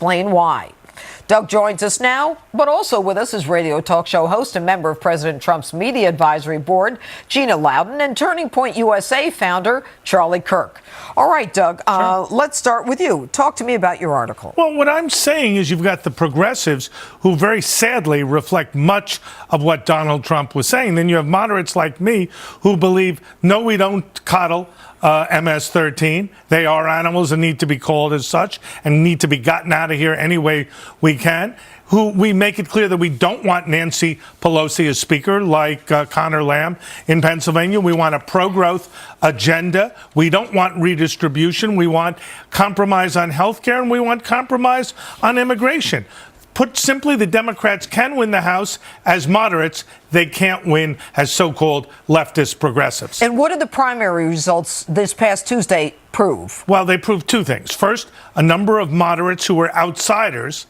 explain why. Doug joins us now, but also with us is radio talk show host and member of President Trump's Media Advisory Board, Gina Loudon, and Turning Point USA founder, Charlie Kirk. All right, Doug, let's start with you. Talk to me about your article. Well, what I'm saying is you've got the progressives who very sadly reflect much of what Donald Trump was saying. Then you have moderates like me who believe, no, we don't coddle MS-13. They are animals and need to be called as such and need to be gotten out of here any way we can. Who we make it clear that we don't want Nancy Pelosi as speaker like Connor Lamb in Pennsylvania. We want a pro-growth agenda. We don't want redistribution. We want compromise on health care, and we want compromise on immigration. Put simply, the Democrats can win the House as moderates. They can't win as so-called leftist progressives. And what did the primary results this past Tuesday prove? Well, they proved two things. First, a number of moderates who were outsiders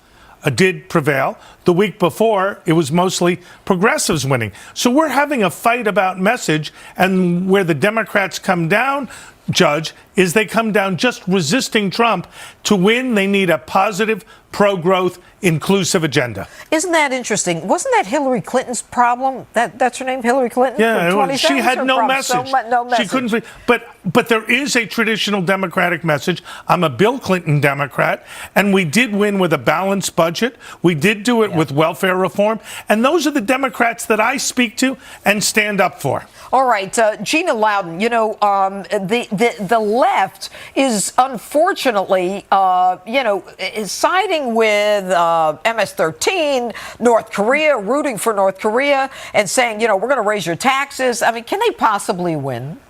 did prevail. The week before, it was mostly progressives winning. So we're having a fight about message, and where the Democrats come down, Judge, is they come down just resisting Trump. To win, they need a positive, pro-growth, inclusive agenda. Isn't that interesting? Wasn't that Hillary Clinton's problem? That's her name, Hillary Clinton? Yeah, she had no message. No message. She couldn't. But there is a traditional Democratic message. I'm a Bill Clinton Democrat, and we did win with a balanced budget. We did do it with welfare reform, and those are the Democrats that I speak to and stand up for. All right, Gina Loudon, you know, the left is unfortunately, is siding with MS-13, North Korea, rooting for North Korea, and saying, we're going to raise your taxes. I mean, can they possibly win?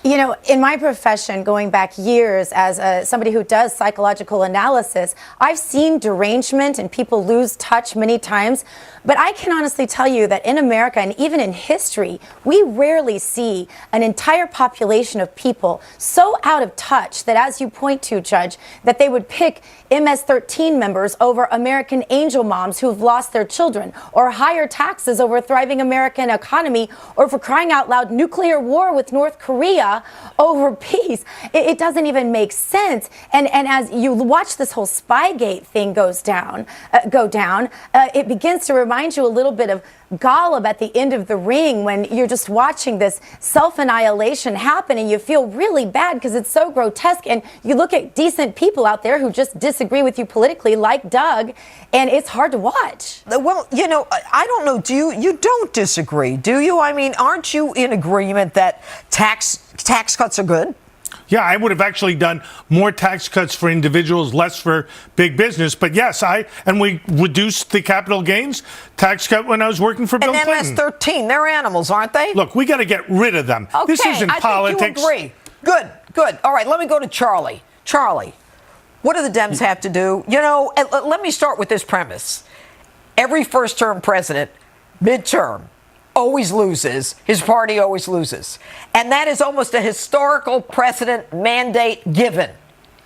You know, in my profession, going back years as somebody who does psychological analysis, I've seen derangement and people lose touch many times. But I can honestly tell you that in America and even in history, we rarely see an entire population of people so out of touch that, as you point to, Judge, that they would pick MS-13 members over American angel moms who've lost their children, or higher taxes over a thriving American economy, or, for crying out loud, nuclear war with North Korea over peace. It doesn't even make sense. And as you watch this whole Spygate thing go down, it begins to remind you a little bit of Gollum at the end of The Ring, when you're just watching this self-annihilation happen and you feel really bad because it's so grotesque, and you look at decent people out there who just disagree with you politically, like Doug, and it's hard to watch. Well, I don't know. You don't disagree, do you? I mean, aren't you in agreement that tax cuts are good? Yeah, I would have actually done more tax cuts for individuals, less for big business. But yes, we reduced the capital gains tax cut when I was working for Bill Clinton. And MS-13, they're animals, aren't they? Look, we got to get rid of them. Okay, this isn't politics. I think you agree. Good. All right, let me go to Charlie. Charlie, what do the Dems have to do? Let me start with this premise. Every first-term president, midterm, always loses. His party always loses. And that is almost a historical precedent mandate given.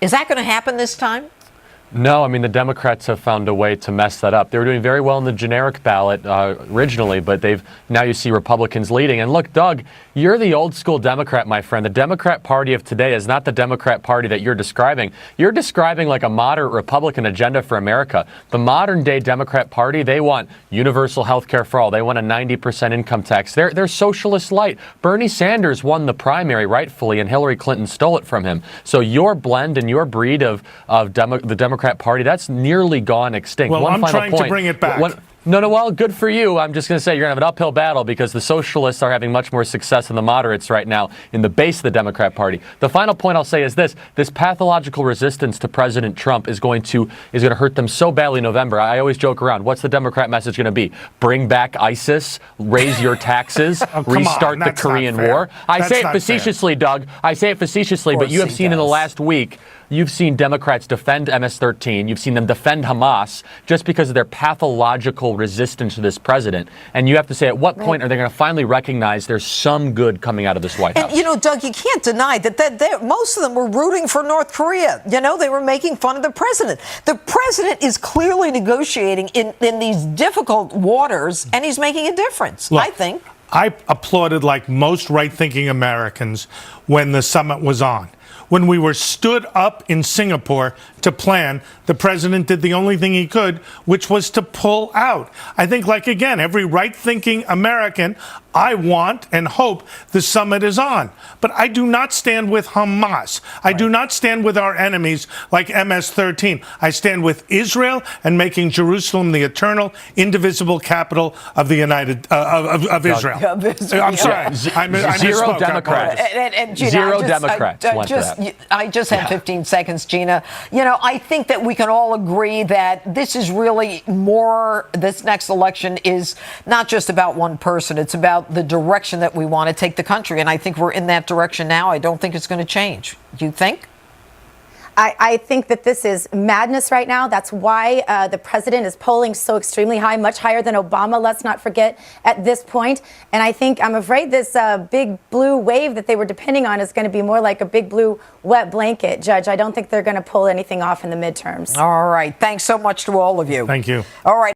Is that going to happen this time? No, I mean, the Democrats have found a way to mess that up. They were doing very well in the generic ballot originally, but now you see Republicans leading. And look, Doug, you're the old school Democrat, my friend. The Democrat Party of today is not the Democrat Party that you're describing. You're describing like a moderate Republican agenda for America. The modern day Democrat Party, they want universal health care for all. They want a 90% income tax. They're socialist light. Bernie Sanders won the primary rightfully, and Hillary Clinton stole it from him. So your blend and your breed of the Democrat Party, that's nearly gone extinct. Well, I'm trying to bring it back. No, well, good for you. I'm just going to say you're going to have an uphill battle because the socialists are having much more success than the moderates right now in the base of the Democrat Party. The final point I'll say is this pathological resistance to President Trump is going to hurt them so badly in November. I always joke around. What's the Democrat message going to be? Bring back ISIS, raise your taxes, restart the Korean War. I say it facetiously, Doug. I say it facetiously, but you have seen in the last week, you've seen Democrats defend MS-13. You've seen them defend Hamas just because of their pathological resistance to this president. And you have to say, at what point are they going to finally recognize there's some good coming out of this White House? And, Doug, you can't deny that most of them were rooting for North Korea. They were making fun of the president. The president is clearly negotiating in these difficult waters, and he's making a difference, I think. I applauded, like most right-thinking Americans, when the summit was on. when we were stood up in Singapore to plan, the president did the only thing he could, which was to pull out. I think, like, again, every right-thinking American, I want and hope the summit is on. But I do not stand with Hamas. I do not stand with our enemies like MS-13. I stand with Israel and making Jerusalem the eternal, indivisible capital of the of Israel. I'm sorry. I Zero misspoke. Democrats. And Gina, Zero Democrats went for that. I just have 15 seconds, Gina. You know, I think that we can all agree that this is really more, this next election is not just about one person. It's about the direction that we want to take the country. And I think we're in that direction now. I don't think it's going to change. Do you think? I think that this is madness right now. That's why the president is polling so extremely high, much higher than Obama, let's not forget, at this point. And I'm afraid this big blue wave that they were depending on is going to be more like a big blue wet blanket, Judge. I don't think they're going to pull anything off in the midterms. All right. Thanks so much to all of you. Thank you. All right.